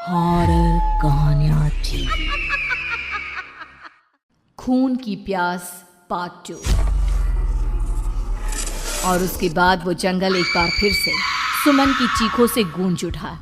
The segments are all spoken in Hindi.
हॉरर कहानियां थी। खून की प्यास पार्ट 2। और उसके बाद वो जंगल एक बार फिर से सुमन की चीखों से गूंज उठा।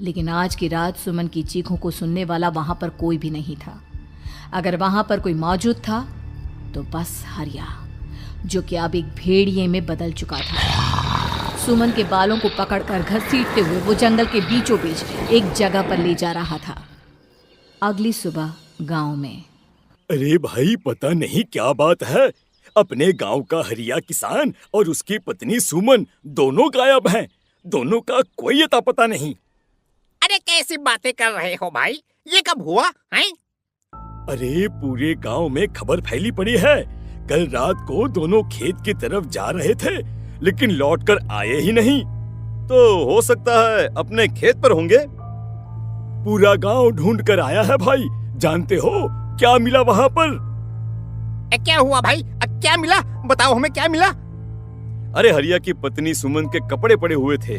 लेकिन आज की रात सुमन की चीखों को सुनने वाला वहां पर कोई भी नहीं था। अगर वहां पर कोई मौजूद था तो बस हरिया, जो कि अब एक भेड़िए में बदल चुका था। सुमन के बालों को पकड़कर घसीटते हुए वो जंगल के बीचों बीच एक जगह पर ले जा रहा था। अगली सुबह गांव में। अरे भाई, पता नहीं क्या बात है, अपने गांव का हरिया किसान और उसकी पत्नी सुमन दोनों गायब हैं। दोनों का कोई अता पता नहीं। अरे कैसी बातें कर रहे हो भाई, ये कब हुआ है? अरे पूरे गांव में खबर फैली पड़ी है। कल रात को दोनों खेत की तरफ जा रहे थे, लेकिन लौटकर आए ही नहीं। तो हो सकता है अपने खेत पर होंगे। पूरा गांव ढूंढ कर आया है भाई। जानते हो क्या मिला वहां पर? क्या हुआ भाई? क्या मिला? बताओ हमें, क्या मिला? अरे हरिया की पत्नी सुमन के कपड़े पड़े हुए थे।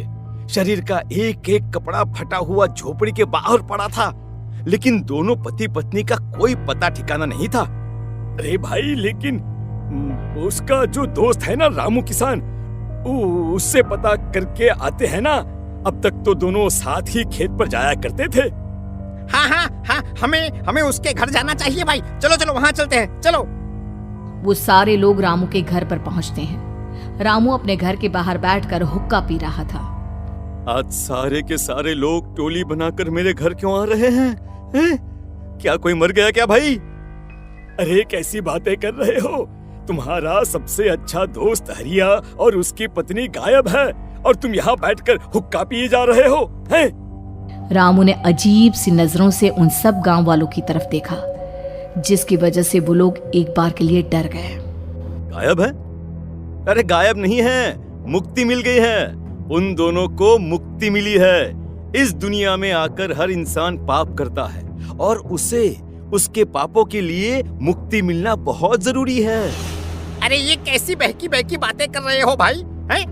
शरीर का एक एक कपड़ा फटा हुआ झोपड़ी के बाहर पड़ा था, लेकिन दोनों पति पत्नी का कोई पता ठिकाना नहीं था। अरे भाई, लेकिन उसका जो दोस्त है ना रामू किसान, उससे पता करके आते हैं ना। अब तक तो दोनों साथ ही खेत पर जाया करते थे। हाँ, हमें उसके घर जाना चाहिए भाई। चलो वहाँ चलते हैं, चलो। वो सारे लोग रामू के घर पर पहुंचते हैं। रामू अपने घर के बाहर बैठकर हुक्का पी रहा था। आज सारे के सारे लोग टोली बनाकर मेरे घर क्यों आ रहे हैं? क्या कोई मर गया क्या भाई? अरे कैसी बातें कर रहे हो? तुम्हारा सबसे अच्छा दोस्त हरिया और उसकी पत्नी गायब है और तुम यहाँ बैठकर हुक्का पिए जा रहे हो हैं? रामू ने अजीब सी नजरों से उन सब गांव वालों की तरफ देखा, जिसकी वजह से वो लोग एक बार के लिए डर गए। गायब है? अरे गायब नहीं है, मुक्ति मिल गई है। उन दोनों को मुक्ति मिली है। इस दुनिया में आकर हर इंसान पाप करता है और उसे उसके पापों के लिए मुक्ति मिलना बहुत जरूरी है। अरे ये कैसी बहकी बातें कर रहे हो भाई, हैं?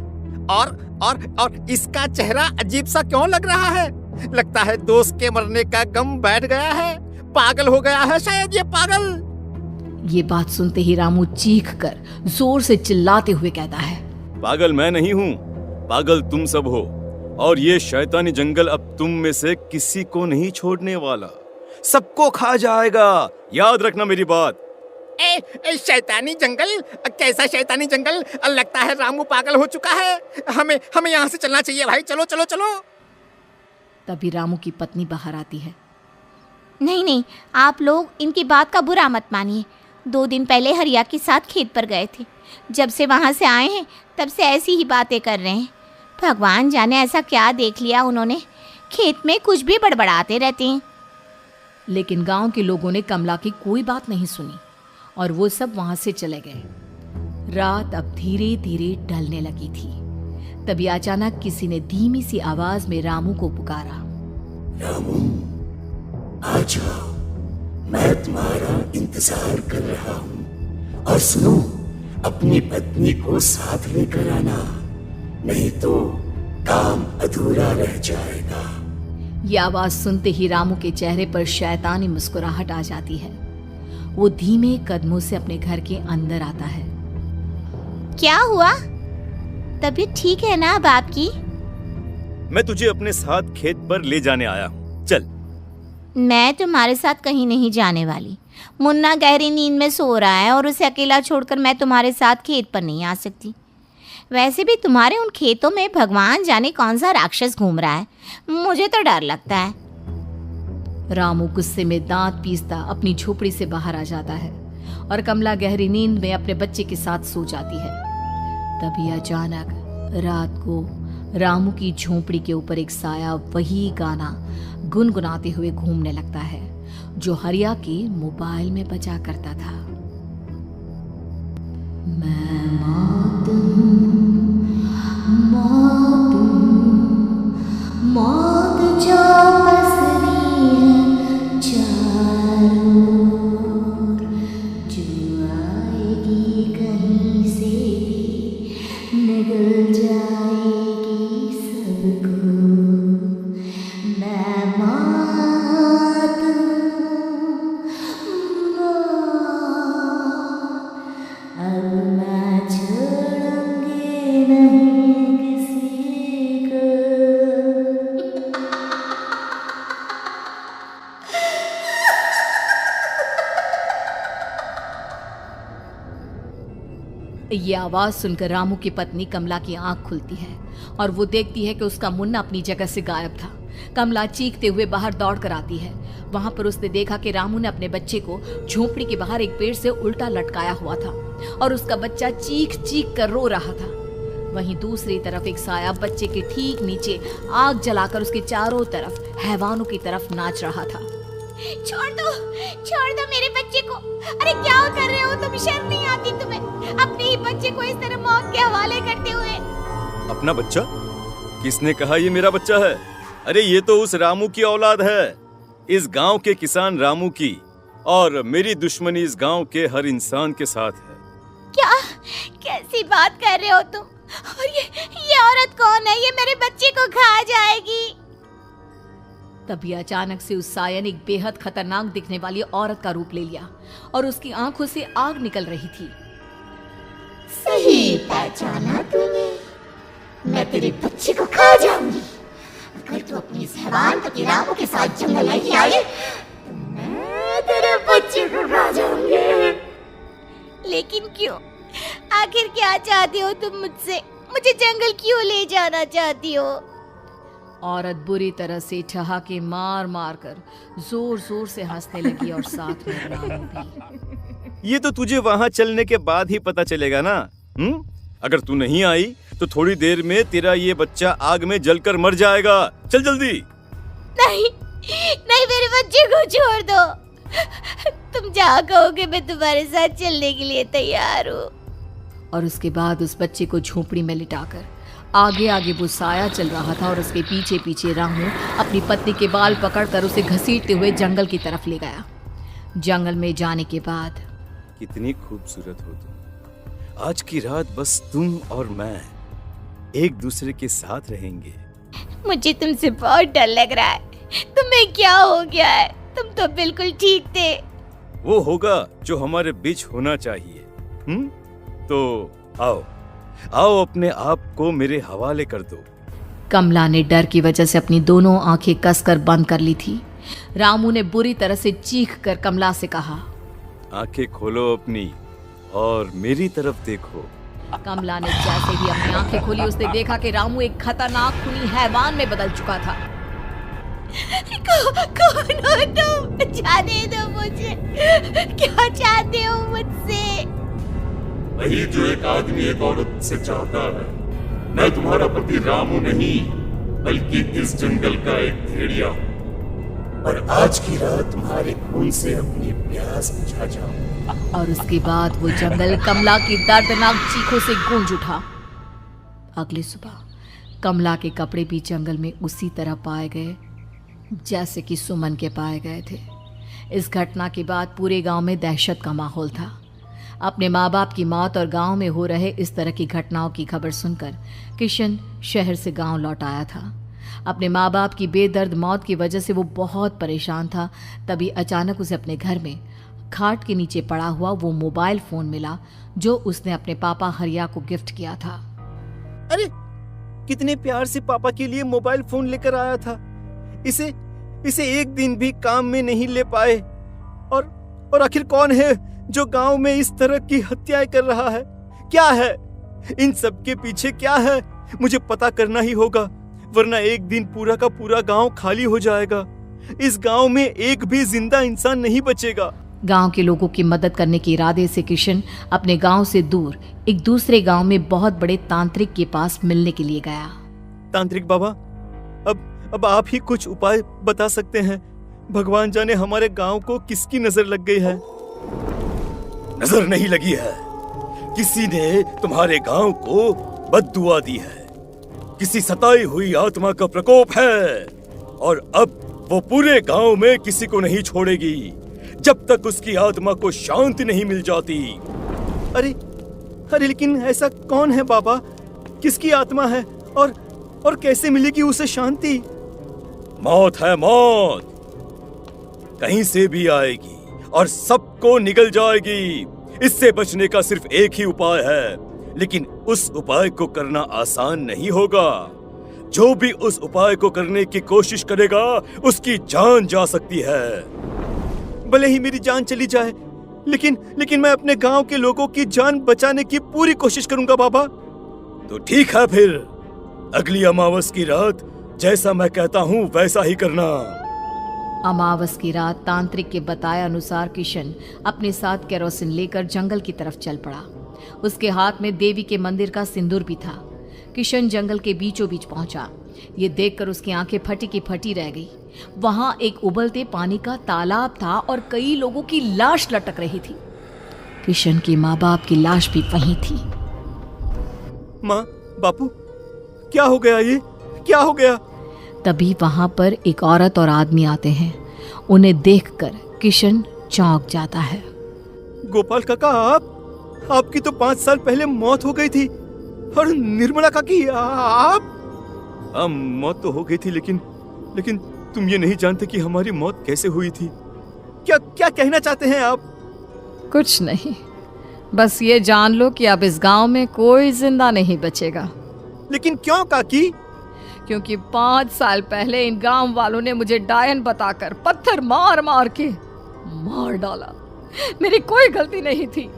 और इसका चेहरा अजीब सा क्यों लग रहा है? लगता है दोस्त के मरने का गम बैठ गया है। पागल हो गया है शायद ये पागल। ये बात सुनते ही रामू चीख कर जोर से चिल्लाते हुए कहता है, पागल मैं नहीं हूँ, पागल तुम सब हो। और ये शैतानी जंगल अब तुम में से किसी को नहीं छोड़ने वाला, सबको खा जाएगा। याद रखना मेरी बात। शैतानी जंगल? कैसा शैतानी जंगल? लगता है रामू पागल हो चुका है। हमें यहाँ से चलना चाहिए भाई। चलो। तभी रामू की पत्नी बाहर आती है। नहीं, आप लोग इनकी बात का बुरा मत मानिए। 2 दिन पहले हरिया के साथ खेत पर गए थे। जब से वहाँ से आए हैं तब से ऐसी ही बातें कर रहे हैं। भगवान जाने ऐसा क्या देख लिया उन्होंने, खेत में कुछ भी बड़बड़ाते रहते हैं। लेकिन गांव के लोगों ने कमला की कोई बात नहीं सुनी और वो सब वहां से चले गए। रात अब धीरे धीरे ढलने लगी थी। तभी अचानक किसी ने धीमी सी आवाज में रामू को पुकारा। रामू, आ जाओ, मैं तुम्हारा इंतजार कर रहा हूँ। और सुनो, अपनी पत्नी को साथ लेकर आना, नहीं तो काम अधूरा रह जाएगा। ये आवाज सुनते ही रामू के चेहरे पर शैतानी मुस्कुराहट आ जाती है। वो धीमे कदमों से अपने घर के अंदर आता है। क्या हुआ? तबीयत ठीक है ना अब आपकी? मैं तुझे अपने साथ खेत पर ले जाने आया हूँ, चल। मैं तुम्हारे साथ कहीं नहीं जाने वाली। मुन्ना गहरी नींद में सो रहा है और उसे अकेला छोड़कर मैं तुम्हारे साथ खेत पर नहीं आ सकती। वैसे भी तुम्हारे उन खेतों में भगवान जाने कौन सा राक्षस घूम रहा है, मुझे तो डर लगता है। रामू गुस्से में दांत पीसता अपनी झोपड़ी से बाहर आ जाता है और कमला गहरी नींद में अपने बच्चे के साथ सो जाती है। तभी अचानक रात को रामू की झोपड़ी के ऊपर एक साया वही गाना गुनगुनाते हुए घूमने लगता है जो हरिया के मोबाइल में बजा करता था। मैं मौत जो पसरी है चारों ओर, जो आएगी कहीं से भी निगल जाएगी सबको। मैं ये आवाज सुनकर रामू की पत्नी कमला की आंख खुलती है और वो देखती है कि उसका मुन्ना अपनी जगह से गायब था। कमला चीखते हुए बाहर दौड़ कर आती है। वहां पर उसने देखा कि रामू ने अपने बच्चे को झोपड़ी के बाहर एक पेड़ से उल्टा लटकाया हुआ था और उसका बच्चा चीख चीख कर रो रहा था। वहीं दूसरी तरफ एक साया बच्चे के ठीक नीचे आग जलाकर उसके चारों तरफ हैवानों की तरफ नाच रहा था। छोड़ दो मेरे बच्चे को। अरे क्या कर रहे हो तुम? शर्म नहीं आती तुम्हें? अपने ही बच्चे को इस तरह मौत के हवाले करते हुए। अपना बच्चा? किसने कहा ये मेरा बच्चा है? अरे ये तो उस रामू की औलाद है, इस गांव के किसान रामू की, और मेरी दुश्मनी इस गांव के हर इंसान के साथ है। क्या? कैसी बात कर रहे हो तुम? और ये औरत कौन है? ये मेरे बच्चे को खा जाएगी। तभी अचानक से उस साया ने एक बेहद खतरनाक दिखने वाली औरत का रूप ले लिया और उसकी आंखों से आग निकल रही थी। सही पहचाना तूने, मैं तेरे बच्चे को खा जाऊंगी। अगर तू अपनी इस हैवान पति रामू के साथ जंगल नहीं आए तो मैं तेरे बच्चे को खा जाऊंगी। लेकिन क्यों? आखिर क्या चाहती हो तुम मुझसे? मुझे जंगल क्यों ले जाना चाहती हो? औरत बुरी तरह से ठहाके मार मार कर जोर जोर से हंसने लगी और साथ में रामू भी। ये तो तुझे वहाँ चलने के बाद ही पता चलेगा ना। अगर तू नहीं आई तो थोड़ी देर में तेरा ये बच्चा आग में जलकर मर जाएगा। चल जल्दी। नहीं, मेरे बच्चे को छोड़ दो। तुम जहाँ कहोगे मैं तुम्हारे साथ चलने के लिए तैयार हूँ। और उसके बाद उस बच्चे को झोपड़ी में लिटाकर आगे आगे वो साया चल रहा था और उसके पीछे पीछे रामू अपनी पत्नी के बाल पकड़कर उसे घसीटते हुए जंगल की तरफ ले गया। जंगल में जाने के बाद, कितनी खूबसूरत हो तुम। आज की रात बस तुम और मैं एक दूसरे के साथ रहेंगे। मुझे तुमसे बहुत डर लग रहा है। तुम्हें क्या हो गया है? तुम तो बिल्कुल ठीक थे। वो होगा जो हमारे बीच होना चाहिए। तो आओ अपने आप को मेरे हवाले कर दो। कमला ने डर की वजह से अपनी दोनों आंखें कसकर बंद कर ली थी। रामू ने बुरी तरह से चीख कर कमला से कहा, आंखें खोलो अपनी और मेरी तरफ देखो। कमला ने जैसे ही अपनी आंखें खोली उसने देखा कि रामू एक खतरनाक खूनी हैवान में बदल चुका था। कौन हो तुम? जाने दो मुझे। क्या चाहते हो मुझसे? वही जो एक आदमी एक औरत से चाहता है। मैं तुम्हारा पति रामू नहीं, बल्कि इस जंगल का एक भेड़िया हूँ, और आज की रात तुम्हारे खून से अपनी प्यास बुझा जाऊं। और उसके बाद वो जंगल कमला की दर्दनाक चीखों से गूंज उठा। अगली सुबह कमला के कपड़े भी जंगल में उसी तरह पाए गए जैसे कि सुमन के पाए गए थे। इस घटना के बाद पूरे गांव में दहशत का माहौल था। अपने माँ बाप की मौत और गांव में हो रहे इस तरह की घटनाओं की खबर सुनकर किशन शहर से गांव लौट आया था। अपने माँ बाप की बेदर्द मौत की वजह से वो बहुत परेशान था। तभी अचानक उसे अपने घर में खाट के नीचे पड़ा हुआ वो मोबाइल फोन मिला जो उसने अपने पापा हरिया को गिफ्ट किया था। अरे कितने प्यार से पापा के लिए मोबाइल फोन लेकर आया था। इसे एक दिन भी काम में नहीं ले पाए। और आखिर कौन है जो गांव में इस तरह की हत्याएं कर रहा है? क्या है इन सब के पीछे? क्या है? मुझे पता करना ही होगा, वरना एक दिन पूरा का पूरा गांव खाली हो जाएगा। इस गांव में एक भी जिंदा इंसान नहीं बचेगा। गांव के लोगों की मदद करने के इरादे से किशन अपने गांव से दूर एक दूसरे गांव में बहुत बड़े तांत्रिक के पास मिलने के लिए गया। तांत्रिक बाबा, अब आप ही कुछ उपाय बता सकते हैं। भगवान जाने हमारे गांव को किसकी नजर लग गई है। नजर नहीं लगी है, किसी ने तुम्हारे गांव को बद्दुआ दी है। किसी सताई हुई आत्मा का प्रकोप है और अब वो पूरे गांव में किसी को नहीं छोड़ेगी जब तक उसकी आत्मा को शांति नहीं मिल जाती। अरे लेकिन ऐसा कौन है बाबा? किसकी आत्मा है और कैसे मिलेगी उसे शांति? मौत है मौत, कहीं से भी आएगी और सबको निगल जाएगी। इससे बचने का सिर्फ एक ही उपाय है, लेकिन उस उपाय को करना आसान नहीं होगा। जो भी उस उपाय को करने की कोशिश करेगा उसकी जान जा सकती है। भले ही मेरी जान चली जाए, लेकिन मैं अपने गांव के लोगों की जान बचाने की पूरी कोशिश करूंगा बाबा। तो ठीक है, फिर अगली अमावस की रात जैसा मैं कहता हूँ वैसा ही करना। अमावस की रात तांत्रिक के बताए अनुसार किशन अपने साथ केरोसिन लेकर जंगल की तरफ चल पड़ा। उसके हाथ में देवी के मंदिर का सिंदूर भी था। किशन जंगल के बीचों बीच पहुंचा। ये देखकर उसकी आंखें फटी की फटी रह गई। वहां एक उबलते पानी का तालाब था और कई लोगों की लाश लटक रही थी। किशन के माँ बाप की लाश भी वहीं थी। माँ, बापू, क्या हो गया? ये क्या हो गया? तभी वहां पर एक औरत और आदमी आते हैं। उन्हें देखकर किशन चौंक जाता है। गोपाल काका, आपकी तो 5 साल पहले मौत हो गई थी। और निर्मला काकी, आप? मौत तो हो गई थी, लेकिन तुम ये नहीं जानते कि हमारी मौत कैसे हुई थी। क्या कहना चाहते हैं आप? कुछ नहीं, बस ये जान लो कि अब इस गांव में कोई जिंदा नहीं बचेगा। लेकिन क्यों काकी? क्योंकि 5 साल पहले इन गांव वालों ने मुझे डायन बताकर पत्थर मार मार के मार डाला। मेरी कोई गलती नहीं थी।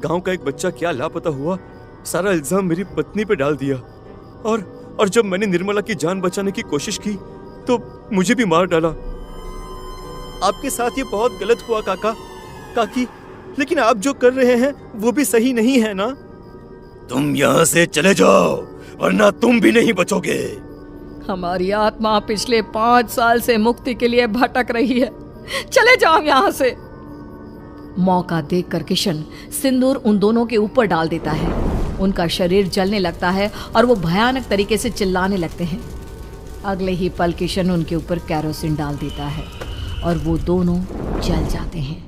गांव का एक बच्चा क्या लापता हुआ, सारा इल्जाम मेरी पत्नी पे डाल दिया। और जब मैंने निर्मला की जान बचाने की कोशिश की तो मुझे भी मार डाला। आपके साथ ये बहुत गलत हुआ काकी, लेकिन आप जो कर रहे हैं वो भी सही नहीं है ना? तुम यहाँ से चले जाओ वरना तुम भी नहीं बचोगे। हमारी आत्मा पिछले 5 साल से मुक्ति के लिए भटक रही है। चले जाओ यहाँ से। मौका देखकर किशन सिंदूर उन दोनों के ऊपर डाल देता है। उनका शरीर जलने लगता है और वो भयानक तरीके से चिल्लाने लगते हैं। अगले ही पल किशन उनके ऊपर केरोसिन डाल देता है और वो दोनों जल जाते हैं।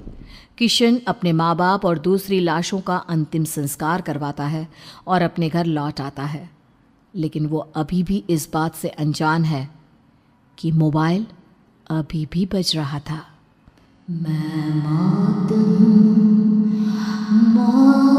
किशन अपने माँ बाप और दूसरी लाशों का अंतिम संस्कार करवाता है और अपने घर लौट आता है। लेकिन वो अभी भी इस बात से अनजान है कि मोबाइल अभी भी बज रहा था। मैं मौत हूँ, मौत।